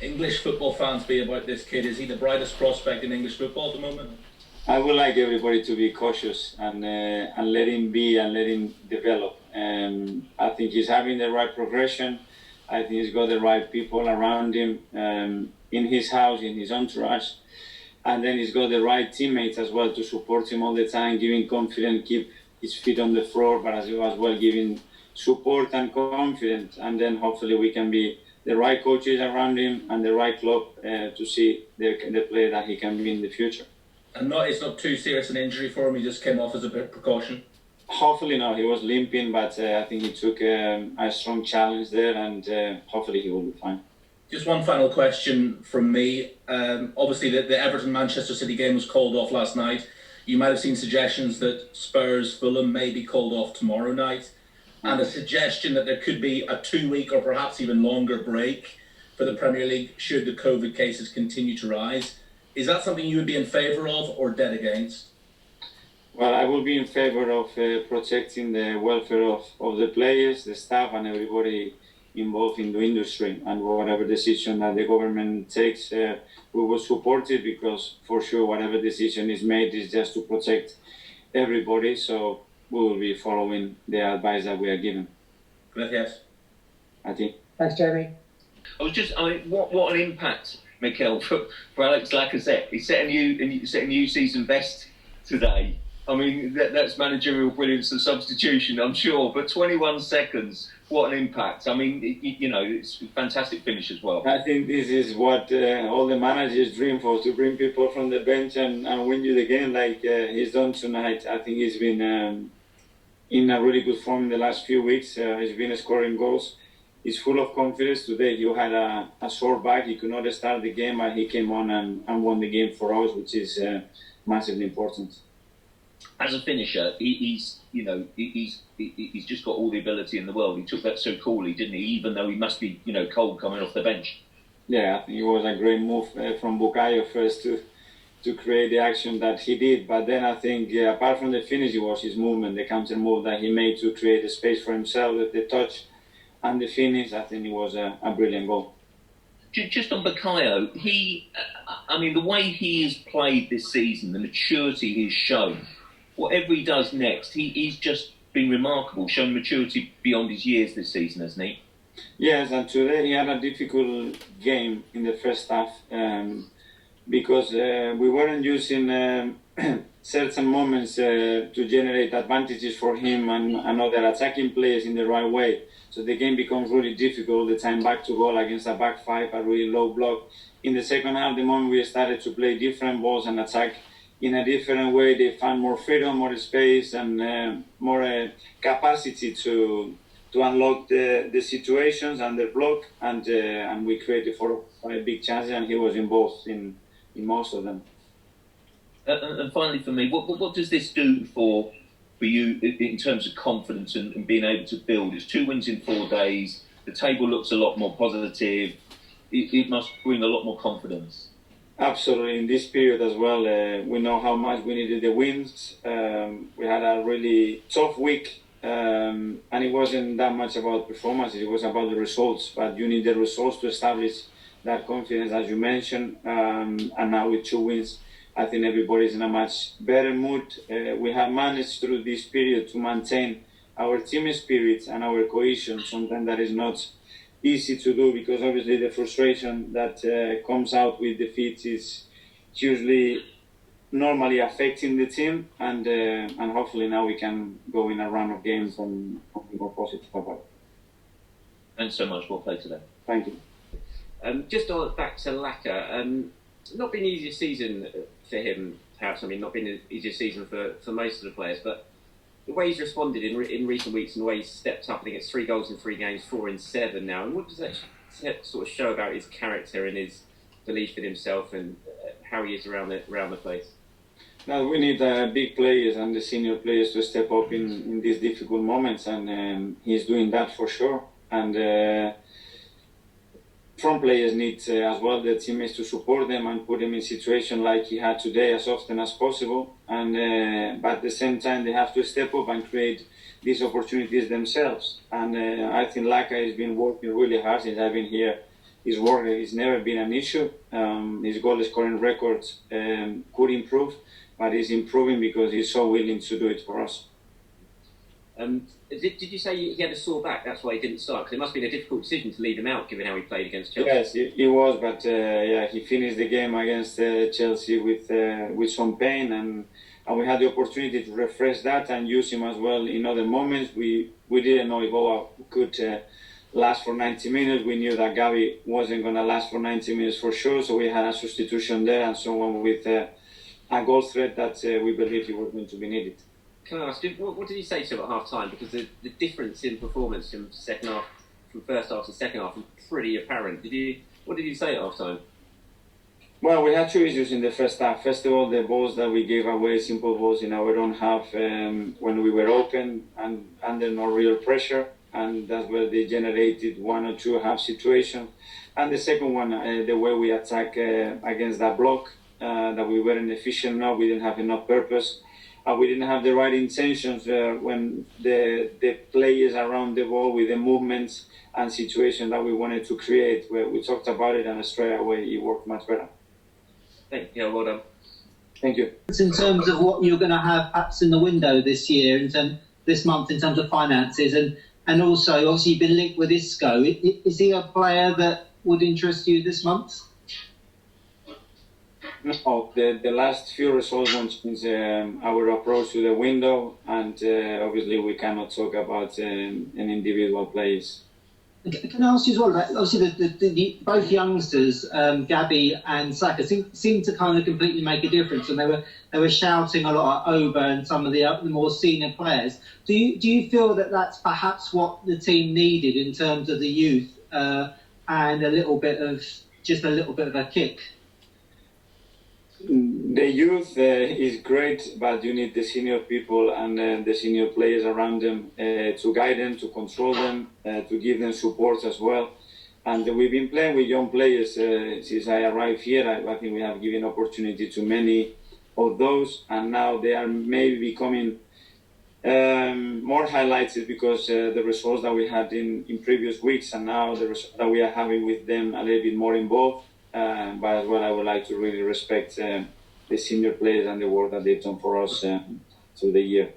English football fans be about this kid? Is he the brightest prospect in English football at the moment? I would like everybody to be cautious and let him be and let him develop. I think he's having the right progression. I think he's got the right people around him in his house, in his entourage. And then he's got the right teammates as well to support him all the time, giving confidence, keep his feet on the floor, but as well giving support and confidence. And then hopefully we can be the right coaches around him and the right club to see the player that he can be in the future. And it's not too serious an injury for him, he just came off as a bit of precaution? Hopefully not. He was limping, but I think he took a strong challenge there, and hopefully he will be fine. Just one final question from me. Obviously, the Everton-Manchester City game was called off last night. You might have seen suggestions that Spurs-Fulham may be called off tomorrow night, and a suggestion that there could be a 2-week or perhaps even longer break for the Premier League should the COVID cases continue to rise. Is that something you would be in favour of or dead against? Well, I will be in favour of protecting the welfare of the players, the staff, and everybody involved in the industry. And whatever decision that the government takes, we will support it, because for sure whatever decision is made is just to protect everybody. So we will be following the advice that we are given. Gracias. I think. Thanks, Jeremy. What an impact, Mikel, for Alex Lacazette. He set a new season best today. I mean, that's managerial brilliance and substitution, I'm sure. But 21 seconds, what an impact. I mean, it's a fantastic finish as well. I think this is what all the managers dream for, to bring people from the bench and win you the game like he's done tonight. I think he's been in a really good form in the last few weeks. He's been scoring goals. He's full of confidence. Today he had a sore back. He could not start the game, and he came on and won the game for us, which is massively important. As a finisher, he's just got all the ability in the world. He took that so coolly, didn't he? Even though he must be, cold coming off the bench. Yeah, I think it was a great move from Bukayo first to create the action that he did. But then I think, apart from the finish, it was his movement, the counter move that he made to create a space for himself, the touch and the finish. I think it was a brilliant goal. Just on Bukayo, the way he has played this season, the maturity he's shown, whatever he does next, he's just been remarkable, shown maturity beyond his years this season, hasn't he? Yes, and today he had a difficult game in the first half because we weren't using certain moments to generate advantages for him and other attacking players in the right way. So the game becomes really difficult, the time back to goal against a back five, a really low block. In the second half, the moment we started to play different balls and attack in a different way, they found more freedom, more space, and more capacity to unlock the situations and the block, and we created 4 or 5 big chances, and he was involved in most of them. And finally, for me, what does this do for you in terms of confidence and being able to build? It's 2 wins in 4 days. The table looks a lot more positive. It must bring a lot more confidence. Absolutely. In this period as well, we know how much we needed the wins. We had a really tough week, and it wasn't that much about performance. It was about the results. But you need the results to establish that confidence, as you mentioned. And now with 2 wins, I think everybody's in a much better mood. We have managed through this period to maintain our team spirit and our cohesion. Sometimes that is not easy to do, because obviously the frustration that comes out with defeats is usually normally affecting the team, and hopefully now we can go in a run of games and be more positive about it. Thanks so much. Well played today. Thank you. Just back to Laka, not been an easier season for him, perhaps. I mean, not been an easier season for most of the players, but the way he's responded in recent weeks and the way he's stepped up, I think it's 3 goals in 3 games, 4 in 7 now. And what does that sort of show about his character and his belief in himself and how he is around the place? Now we need big players and the senior players to step up in these difficult moments, and he's doing that for sure. And front players need as well the teammates to support them and put them in situations like he had today as often as possible. And but at the same time, they have to step up and create these opportunities themselves. And I think Laka has been working really hard since I've been here his work has never been an issue. His goal scoring record could improve, but he's improving because he's so willing to do it for us. Did you say he had a sore back? That's why he didn't start. Because it must have been a difficult decision to leave him out, given how he played against Chelsea. Yes, it was, but he finished the game against Chelsea with some pain, and we had the opportunity to refresh that and use him as well in other moments. We didn't know if Ola could last for 90 minutes. We knew that Gavi wasn't going to last for 90 minutes for sure, so we had a substitution there and someone with a goal threat that we believed he was going to be needed. Can I ask, what did you say to him at half time? Because the difference in performance from first half to second half was pretty apparent. What did you say at half time? Well, we had two issues in the first half. First of all, the balls that we gave away, simple balls in our own half when we were open and under no real pressure, and that's where they generated one or two half situations. And the second one, the way we attack against that block, that we weren't efficient enough, we didn't have enough purpose. We didn't have the right intentions when the players around the ball with the movements and situations that we wanted to create. Where we talked about it and straight away it worked much better. Thank you. Well done. Thank you. In terms of what you're going to have perhaps in the window this year, this month in terms of finances, and also obviously you've been linked with Isco. Is he a player that would interest you this month? No, the last few results won't change our approach to the window, and obviously we cannot talk about an individual place. Can I ask you as well? Obviously, the both youngsters, Gabi and Saka, seem to kind of completely make a difference, and they were shouting a lot at Oba and some of the more senior players. Do you feel that that's perhaps what the team needed in terms of the youth and a little bit of a kick? The youth is great, but you need the senior people and the senior players around them to guide them, to control them, to give them support as well. And we've been playing with young players since I arrived here. I think we have given opportunity to many of those, and now they are maybe becoming more highlighted because the results that we had in previous weeks, and now the results that we are having with them a little bit more involved. But as well, I would like to really respect the senior players and the work that they've done for us through the year.